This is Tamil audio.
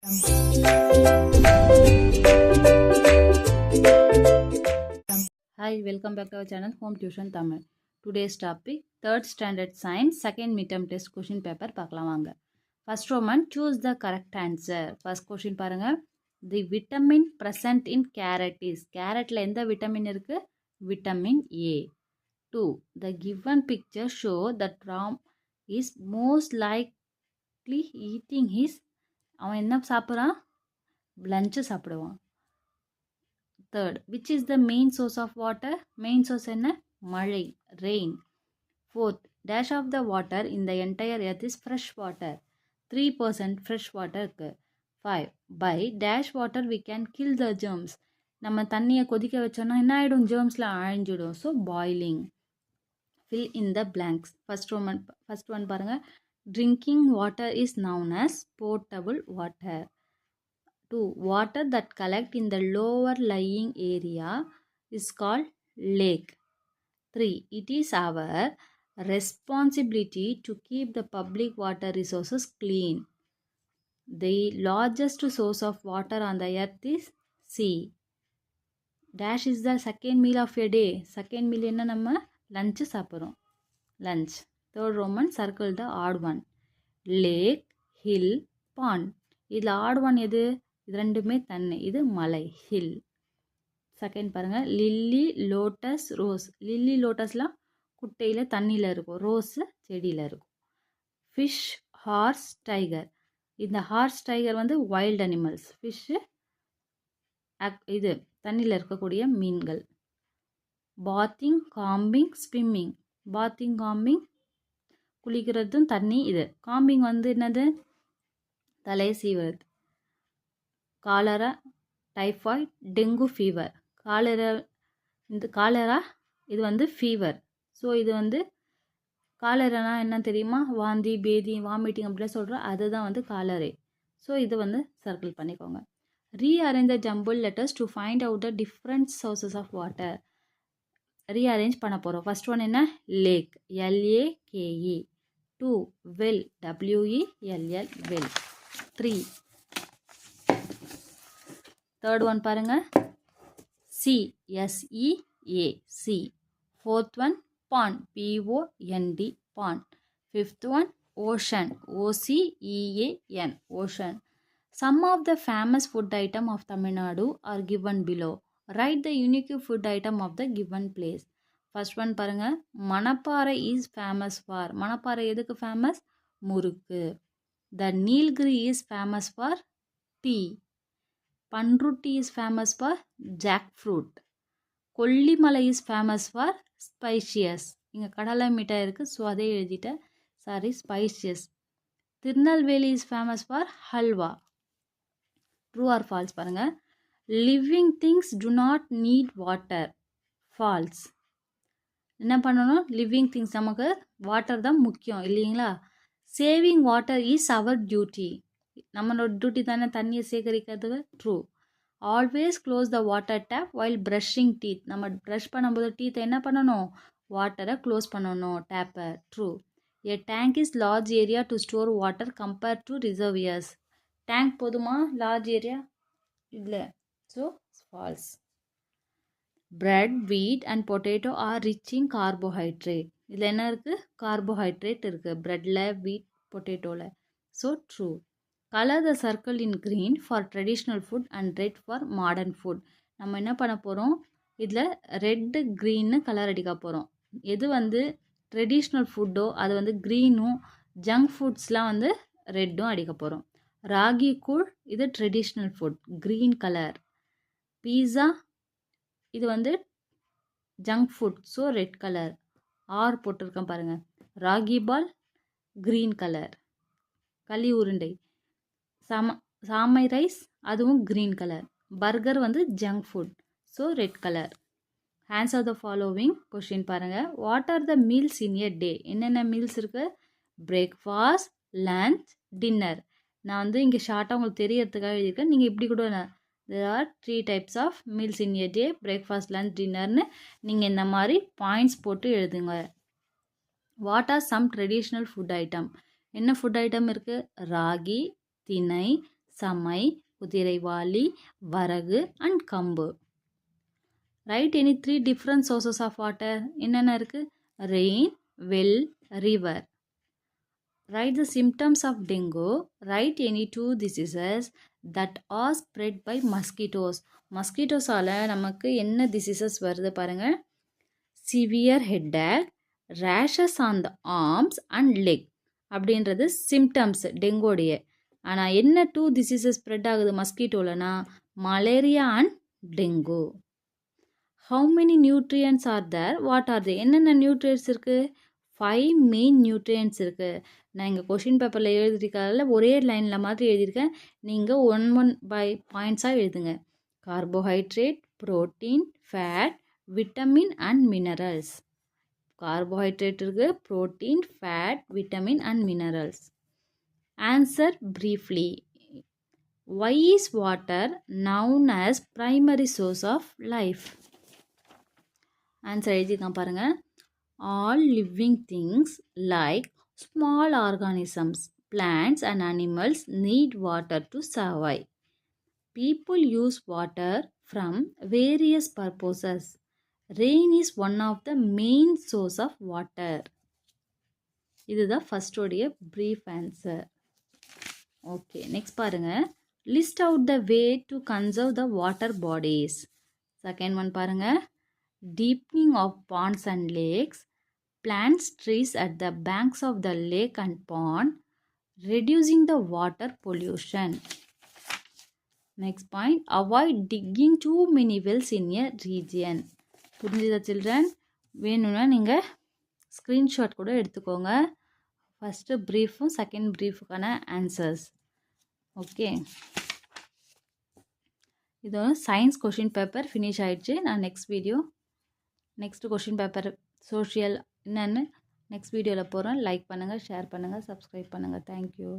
Hi, welcome back to our channel Home Tuition Tamil. Today's topic 3rd standard science second midterm test question paper பார்க்கலாம் வாங்க. First Roman, choose the correct answer. First question பாருங்க. The vitamin present in carrot is. Carrotல எந்த vitamin இருக்கு? Vitamin A. 2. The given picture show that Ram is most likely eating his அவன் என்ன சாப்பிட்றான்? லஞ்சு சாப்பிடுவான். Third, which is the main source of water? Main source என்ன? மழை, rain. Fourth, dash of the water in the entire earth is fresh water. 3% fresh water இருக்கு. 5, by dash water we can kill the germs. நம்ம தண்ணியை கொதிக்க வச்சோன்னா என்ன ஆகிடும்? germsல அழிஞ்சிடும். So boiling. fill in the blanks. First one பாருங்க. Drinking water is known as potable water. 2. Water that collect in the lower lying area is called lake. 3. It is our responsibility to keep the public water resources clean. The largest source of water on the earth is sea. Dash is the second meal of a day. Second meal என்ன நம்ம lunch சாப்பிட்றோம். Lunch. Third Roman, circle the odd one. Lake, hill, pond. இதில் odd one எது? இது ரெண்டுமே தண்ணி, இது மலை, ஹில். செகண்ட் பாருங்க, லில்லி, லோட்டஸ், ரோஸ். லில்லி லோட்டஸ்லாம் குட்டையில் தண்ணியில் இருக்கும், ரோஸு செடியில் இருக்கும். Fish, horse, tiger. இந்த ஹார்ஸ் டைகர் வந்து வைல்ட் அனிமல்ஸ். ஃபிஷ்ஷு இது தண்ணியில் இருக்கக்கூடிய மீன்கள். Bathing, combing, swimming. Bathing, combing குளிக்கிறதும் தண்ணி இது. காம்பிங் வந்து என்னது? தலையை சீவுறது. Cholera, typhoid, dengue fever. Cholera இது வந்து ஃபீவர். ஸோ இது வந்து காலரானா என்ன தெரியுமா? வாந்தி, பேதி, வாமிட்டிங் அப்படிலாம் சொல்கிறோம், அதுதான் வந்து காலரே. ஸோ இது வந்து சர்க்கிள் பண்ணிக்கோங்க. Rearrange the jumble letters to find out the different sources of water. Rearrange பண்ண போகிறோம். ஃபர்ஸ்ட் ஒன் என்ன? Lake, LAKE. 2. Well, WELL, well. 3. Third one பாருங்க, sea, SEA, sea. Fourth one pond, POND, pond. Fifth one ocean, OCEAN, ocean. Some of the famous food item of Tamil Nadu are given below. Write the unique food item of the given place. First one பாருங்க, Manapparai is famous for. Manapparai எதுக்கு famous? Murukku. The Nilgiri is famous for tea. Panruti is famous for jackfruit. Kollimalai is famous for spices. இங்கே கடலை மிட்டாய் இருக்குது, ஸோ அதே எழுதிட்டேன், sorry, spices. Tirunelveli is famous for halwa. True or false பாருங்கள். Living things do not need water. False. என்ன பண்ணணும்? லிவிங் திங்ஸ், நமக்கு வாட்டர் தான் முக்கியம் இல்லைங்களா? Saving water is our duty. நம்மளோட டியூட்டி தானே தண்ணியை சேகரிக்கிறதுக்கு. True. Always close the water tap while brushing teeth. நம்ம ப்ரஷ் பண்ணும்போது டீத்தை என்ன பண்ணணும்? வாட்டரை க்ளோஸ் பண்ணணும், டேப்பை. True. A tank is large area to store water compared to reservoirs. Tank போதுமா? லார்ஜ் ஏரியா இல்லை, so false. Bread, wheat and potato are rich in carbohydrate. இதில் என்ன இருக்குது? கார்போஹைட்ரேட் இருக்குது பிரெட்டில், வீட், பொட்டேட்டோவில். So true. Colour the circle in green for traditional food and red for modern food. நம்ம என்ன பண்ண போகிறோம்? இதில் ரெட்டு, க்ரீன்னு கலர் அடிக்க போகிறோம். எது வந்து ட்ரெடிஷ்னல் ஃபுட்டோ அது வந்து க்ரீனும், ஜங்க் ஃபுட்ஸ்லாம் வந்து ரெட்டும் அடிக்க போகிறோம். ராகி கூழ் இது traditional food, green colour. Pizza இது வந்து junk food, so red colour. ஆர் போட்டிருக்கேன் பாருங்கள். ராகி பால் க்ரீன் கலர். களி உருண்டை, சாமை ரைஸ் அதுவும் க்ரீன் கலர். பர்கர் வந்து junk food, so red colour. Answer the following question பாருங்கள். What are the meals in a day? என்னென்ன மீல்ஸ் இருக்குது? Breakfast, lunch, dinner. நான் வந்து இங்கே ஷார்ட்டாக உங்களுக்கு தெரியறதுக்காக எழுதியிருக்கேன், நீங்கள் இப்படி கூட there are 3 types of meals in a day, breakfast, lunch, dinnerன்னு நீங்கள் இந்த மாதிரி பாயிண்ட்ஸ் போட்டு எழுதுங்க. What are some traditional food item? என்ன ஃபுட் ஐட்டம் இருக்குது? ராகி, திணை, சமை, குதிரைவாலி, வரகு அண்ட் கம்பு. Write any 3 different sources of water. என்னென்ன இருக்கு? Rain, well, river. Write the symptoms of dengue. Write any 2 diseases that are spread by mosquitoes. மஸ்கிட்டோஸால் நமக்கு என்ன டிசீசஸ் வருது பாருங்கள். Severe headache, rashes on the arms and leg அப்படின்றது சிம்டம்ஸ் டெங்கோடைய. ஆனால் என்ன 2 டிசீசஸ் ஸ்ப்ரெட் ஆகுது மஸ்கிட்டோலனா? Malaria and dengue. How many nutrients are there? What are they? என்னென்ன நியூட்ரியன்ஸ் இருக்குது? 5 மெயின் நியூட்ரியன்ஸ் இருக்குது. நான் இங்கே கொஷின் பேப்பரில் எழுதியிருக்கிறதுல ஒரே லைனில் மாதிரி எழுதியிருக்கேன். நீங்கள் 1 by பாயிண்ட்ஸாக எழுதுங்க. Carbohydrate, protein, fat, vitamin and minerals. Carbohydrate இருக்குது, protein, fat, vitamin and minerals. Answer briefly. Why is water known as primary source of life? Answer எழுதியிருக்கேன் பாருங்கள். All living things like small organisms, plants and animals need water to survive. People use water from various purposes. Rain is one of the main source of water. இதுதான் ஃபர்ஸ்ட் உடைய brief answer. ஓகே, நெக்ஸ்ட் பாருங்க. List out the way to conserve the water bodies. Second one பாருங்க. Deepening of ponds and lakes, plants trees at the banks of the lake and pond, reducing the water pollution. Next point, avoid digging too many wells in a region. புரிஞ்சுதா சில்ட்ரன்? வேணும்னா நீங்கள் ஸ்க்ரீன்ஷாட் கூட எடுத்துக்கோங்க. ஃபஸ்ட்டு ப்ரீஃபும் செகண்ட் ப்ரீஃபுக்கான ஆன்சர்ஸ். ஓகே, இது சயின்ஸ் கொஷின் பேப்பர் ஃபினிஷ் ஆகிடுச்சு. நான் நெக்ஸ்ட் கொஷின் பேப்பர் சோஷியல் என்னென்னு நெக்ஸ்ட் வீடியோவில் போகிறேன். லைக் பண்ணுங்கள், ஷேர் பண்ணுங்கள், சப்ஸ்கிரைப் பண்ணுங்கள். தேங்க்யூ.